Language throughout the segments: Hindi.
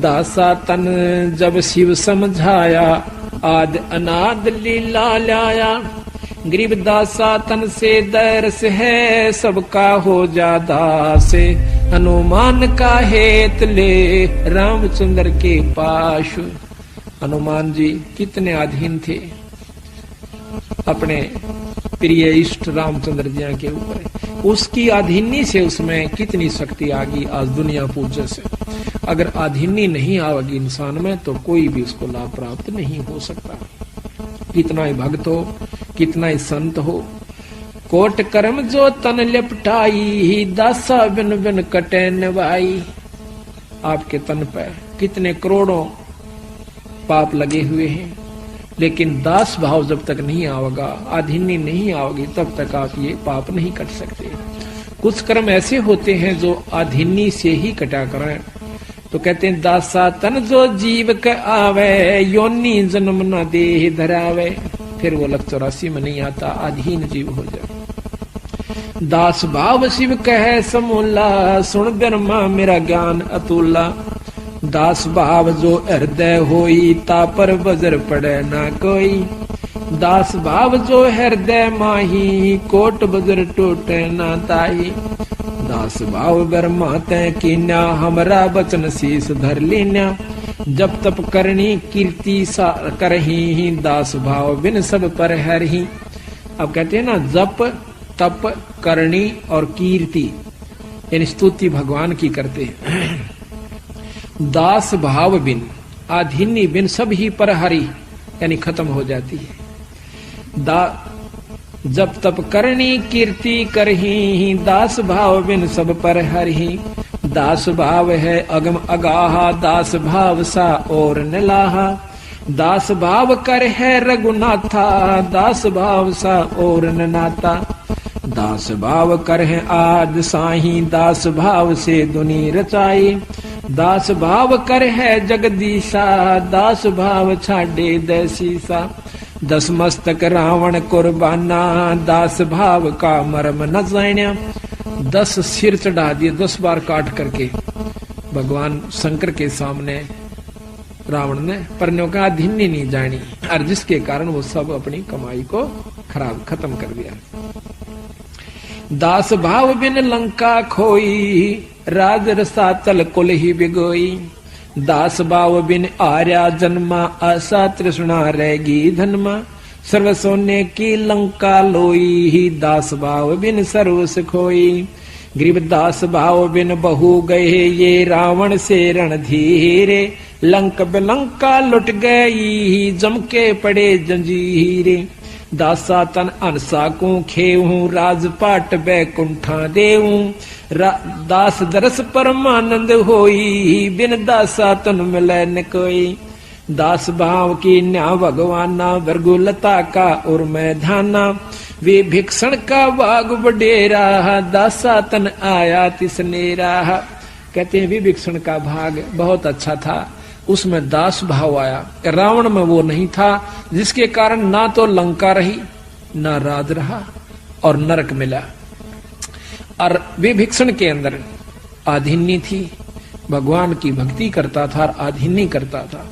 दासा तन जब शिव समझाया, आद अनाद लीला लाया। गरीब दासा तन से दरस है, सबका हो जा दास। हनुमान का हेत ले रामचंद्र के पास। हनुमान जी कितने अधीन थे अपने प्रिय इष्ट रामचंद्र जी के ऊपर। उसकी अधीनी से उसमें कितनी शक्ति आ गई आज दुनिया पूज्य से। अगर अधीनी नहीं आवेगी इंसान में तो कोई भी उसको लाभ प्राप्त नहीं हो सकता। कितना ही भक्त हो, कितना ही संत हो, कोट कर्म जो तन लिपटाई, दासा बिन बिन कटे नवाई। आपके तन पे कितने करोड़ों पाप लगे हुए हैं, लेकिन दास भाव जब तक नहीं आवेगा, अधीनी नहीं आवेगी, तब तक आप ये पाप नहीं कट सकते। कुछ कर्म ऐसे होते हैं जो अधीनी से ही कटा करें। तो कहते हैं दासा तन जो जीव के आवे, योनि जन्म न देह धरावे। फिर वो लख 84 में नहीं आता, अधीन जीव हो जाए। दास भाव शिव कहे समूला, सुन ब्रह्मा मेरा ज्ञान अतुला। दास भाव जो हृदय होई, ता पर बजर पड़े ना कोई। दास भाव जो हृदय माही, कोट बजर टूटे ना ताई। दास भाव ब्रह्मा तय कीन्या, हमरा बचन शीस धर लीन्या। जब तप करनी कीर्ति सा करही, दास भाव बिन सब पर हरही। अब कहते हैं ना, जप तप करनी और कीर्ति, यानी स्तुति भगवान की करते हैं। दास भाव बिन, अधीनी बिन सब ही पर हरि, यानी खत्म हो जाती है। जब तप करनी कीर्ति करही, दास भाव बिन सब पर हरि। दास भाव है अगम अगाहा, दास भाव सा और नलाहा। दास भाव कर है रघुनाथा, दास भाव सा और नाता। दास भाव कर है आद साही, दास भाव से दुनी रचाई। दास भाव कर है जगदीशा, दास भाव छाड़े दैसीसा। दस मस्तक रावण कुर्बाना, दास भाव का मर्म न जान्या। 10 सिर चढ़ा दिए 10 बार काट करके भगवान शंकर के सामने रावण ने, पर का अधीनी नहीं जानी, और जिसके कारण वो सब अपनी कमाई को खराब खत्म कर दिया। दास भाव बिन लंका खोई, राज रसातल कुल ही बिगोई। दास भाव बिन आर्या जन्मा, आशा तृष्णा रहेगी धनमा। सर्व सोने की लंका लोई, दास भाव बिन सर्व सुखोई। गरीब दास भाव बिन बहु गए, ये रावण से रणधीरे। लंक बिलंका लुट गई, जम के पड़े जंजीरे। दासा तन अनसा को खेऊं, राजपाट बैकुंठा देऊं। दास दरस परमानंद होई, बिन दासा तन मिले न कोई। दास भाव की न्या भगवाना, भृगुलता का और मैदाना। वे भिक्षण का बाग बडेरा, दासा तन आया तिसनेरा। कहते हैं विभीषण का भाग बहुत अच्छा था, उसमें दास भाव आया। रावण में वो नहीं था, जिसके कारण ना तो लंका रही, ना राज रहा और नरक मिला। और विभीषण के अंदर आधीनी थी, भगवान की भक्ति करता था और आधीनी करता था।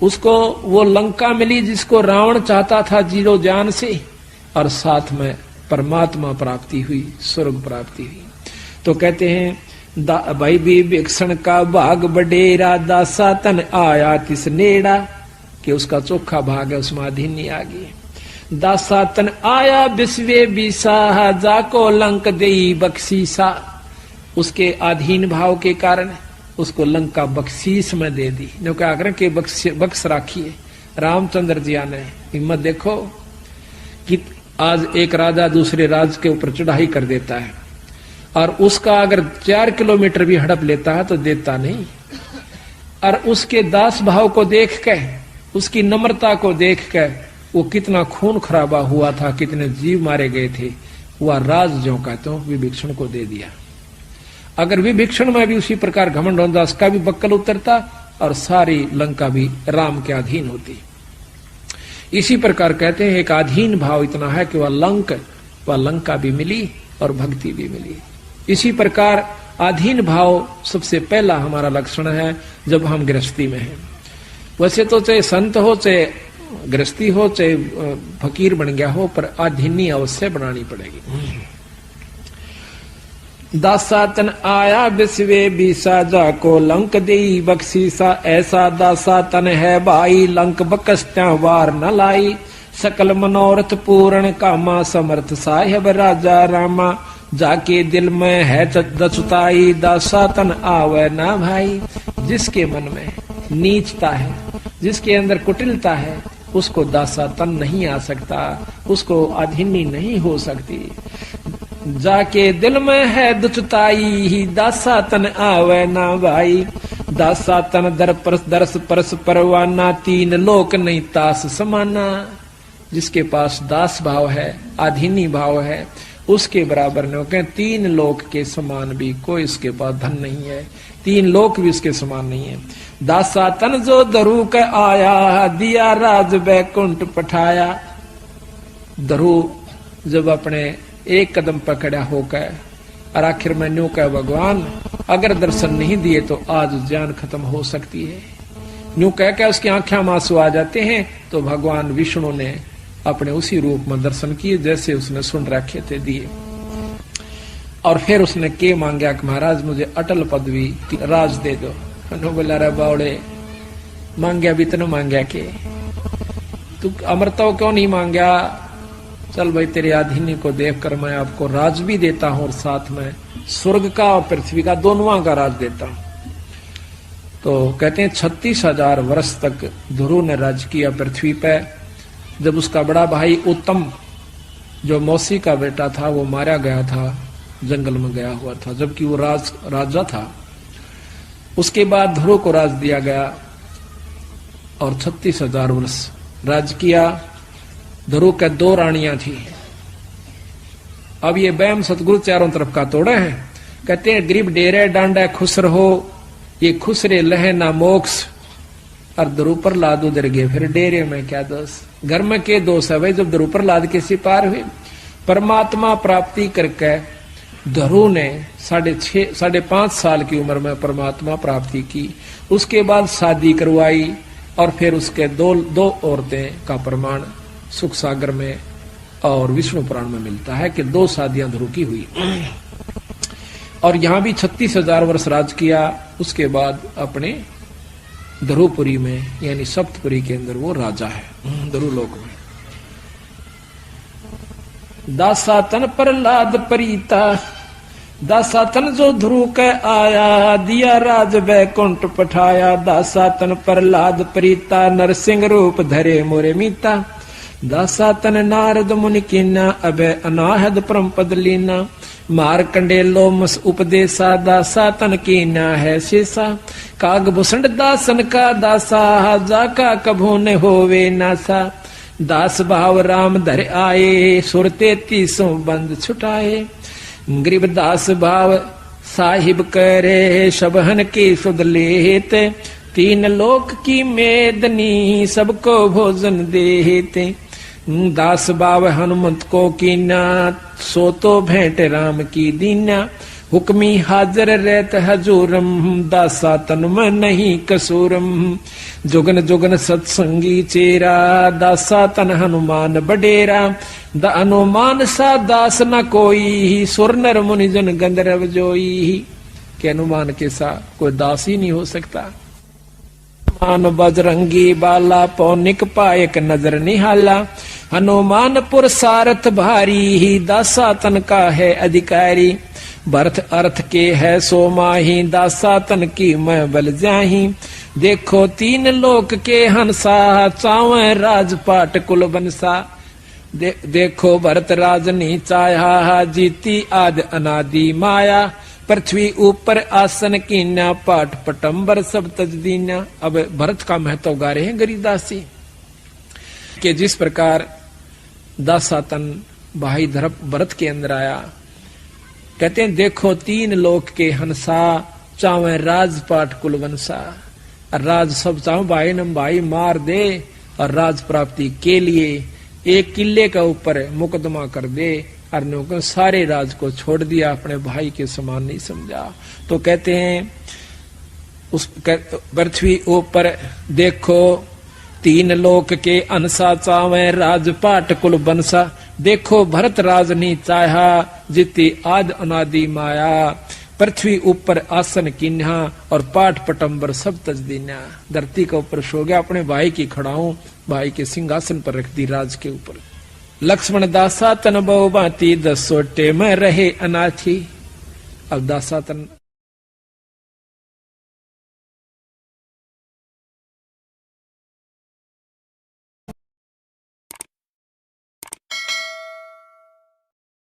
उसको वो लंका मिली जिसको रावण चाहता था जीरो जान से, और साथ में परमात्मा प्राप्ति हुई, स्वर्ग प्राप्ति हुई। तो कहते हैं भाई विभीषण का भाग बडेरा, दासा तन आया तिस नेड़ा। कि उसका चोखा भाग है, उसमें अधीनी आ गई। दासा तन आया विश्वे बीसा, जाको लंक देई बख्शीसा। उसके अधीन भाव के कारण उसको लंका बख्शीश में दे दी। जो क्या करें कि बख्श राखिए। रामचंद्र जी ने हिम्मत देखो कि आज एक राजा दूसरे राज के ऊपर चढ़ाई कर देता है, और उसका अगर 4 किलोमीटर भी हड़प लेता है तो देता नहीं। और उसके दास भाव को देख के, उसकी नम्रता को देख के, वो कितना खून खराबा हुआ था, कितने जीव मारे गए थे, वह राज जो कहते हो विभीषण को दे दिया। अगर विभीषण में भी उसी प्रकार घमंड होता, उसका भी बक्कल उतरता और सारी लंका भी राम के अधीन होती। इसी प्रकार कहते हैं एक अधीन भाव इतना है कि वह लंका भी मिली और भक्ति भी मिली। इसी प्रकार अधीन भाव सबसे पहला हमारा लक्षण है जब हम गृहस्थी में हैं। वैसे तो चाहे संत हो, चाहे गृहस्थी हो, चाहे फकीर बन गया हो, पर अधीनी अवश्य बनानी पड़ेगी। दासा तन आया बिस्वे बीसा, जाको लंक देई बख्शीसा, ऐसा दासा तन है भाई, लंक बकस्त्या वार न लाई। सकल मनोरथ पूर्ण कामा, समर्थ साहेब राजा रामा, जाके दिल में है दचुताई, दासा तन आवे ना भाई। जिसके मन में नीचता है, जिसके अंदर कुटिलता है, उसको दासा तन नहीं आ सकता, उसको अधीनी नहीं हो सकती। जाके दिल में है दुचताई, दासा तन आवे ना भाई। दासा तन दरस परस परवाना, तीन लोक नहीं तास समाना। जिसके पास दास भाव है, अधीनी भाव है, उसके बराबर न कहें, तीन लोक के समान भी कोई इसके पास धन नहीं है, तीन लोक भी उसके समान नहीं है। दासा तन जो दरु के आया, दिया राज बैकुंठ पठाया। दरु जब अपने एक कदम पकड़ा होकर और आखिर में न्यू कह भगवान अगर दर्शन नहीं दिए तो आज जान खत्म हो सकती है, न्यू कह के उसकी आंखें में आंसू आ जाते हैं, तो भगवान विष्णु ने अपने उसी रूप में दर्शन किए जैसे उसने सुन रखे थे, दिए। और फिर उसने के मांगा कि महाराज मुझे अटल पदवी राज दे दो। बोला रे बावड़े, मांग्या भी तो मांग्या के, तू अमरता क्यों नहीं मांगा? चल भाई तेरे अधीनी को देखकर मैं आपको राज भी देता हूं और साथ में स्वर्ग का और पृथ्वी का दोनों का राज देता हूं। तो कहते हैं 36,000 वर्ष तक ध्रुव ने राज किया पृथ्वी पे। जब उसका बड़ा भाई उत्तम जो मौसी का बेटा था वो मारा गया था, जंगल में गया हुआ था, जबकि वो राजा था। उसके बाद ध्रुव को राज दिया गया और 36,000 वर्ष राज किया। ध्रुव के 2 रानियां थी। अब ये बैम सतगुरु चारों तरफ का तोड़े हैं। कहते हैं गरीब डेरे डांडा खुश रहो, ये खुश रे लहे ना मोक्ष। और ध्रुव पर लाद उधर गए, फिर डेरे में क्या दोष, घर में के दोष है भाई। जब ध्रुव पर लाद के सिपार हुए, परमात्मा प्राप्ति करके ध्रुव ने 5.5 साल की उम्र में परमात्मा प्राप्ति की। उसके बाद शादी करवाई और फिर उसके दो औरतें का प्रमाण सुख सागर में और विष्णु पुराण में मिलता है कि 2 शादियां ध्रुव की हुई। और यहां भी 36,000 वर्ष राज किया। उसके बाद अपने ध्रुवपुरी में यानी सप्तपुरी के अंदर वो राजा है, ध्रुव लोक में। दासा तन प्रहलाद परीता, दासा तन जो ध्रुव के आया, दिया राज बैकुंठ पठाया। दासा तन प्रहलाद परीता, नरसिंह रूप धरे मोरे मीता। दासा तन नारद मुनि कीना, अबे अनाहद परम पद लीना। मार कंडेलो मस उपदेशा, दासा तन कीना है शेषा। काग भूषण दासन का दासा, जाका कभू न होवे नासा। दास भाव राम धर आए, सुरते 30 बंद छुटाए। गरीब दास भाव साहिब करे, सबहन के सुध लेत। 3 लोक की मेदनी, सबको भोजन देते। दास भाव हनुमंत को कीना, सो तो भेंट राम की दीना। हुक्मी हाजर रहत हजूरम, दासा तन में नहीं कसूरम। जुगन जुगन सत्संगी चेरा, दासा तन हनुमान बडेरा। द अनुमान सा दास न कोई, सुर नर मुनि जन गंधर्व जोई। के अनुमान के सा कोई दास ही नहीं हो सकता। मान बजरंगी बाला, पौनिक पायक नजर निहाला। हनुमान पुर सारथ भारी, दासा तन का है अधिकारी। भरत अर्थ के है सो माही, दासा तन की मैं बल जाही। देखो 3 लोक के हंसा, चावे राजपाट कुल बनसा। देखो भरत राजनी चाया, जीती आद अनादि माया। पृथ्वी ऊपर आसन कीना, पाठ पटंबर सब तजदीना। अब भरत का महत्व गा रहे हैं गरीदास जी कि जिस प्रकार दासातन भाई भरत के अंदर आया। कहते हैं देखो 3 लोक के हंसा, चावे राजपाट कुलवंशा। राज सब चाहो भाई नम भाई मार दे और राज प्राप्ति के लिए एक किले के ऊपर मुकदमा कर दे अर्जुन को सारे राज को छोड़ दिया, अपने भाई के समान नहीं समझा। तो कहते हैं उस पृथ्वी ऊपर देखो तीन लोक के अनसा चावे राजपाट कुल बनसा। देखो भरत राज नी चाहा जिति आद अनादि माया। पृथ्वी ऊपर आसन किन्हा और पाठ पटंबर सब तज दीना। धरती के ऊपर सो गया, अपने भाई की खड़ाऊं, भाई के सिंहासन पर रख दी राज के ऊपर। लक्ष्मण दासा तन बहु बाती 10 सोटे में रहे अनाथी। अब दासा तन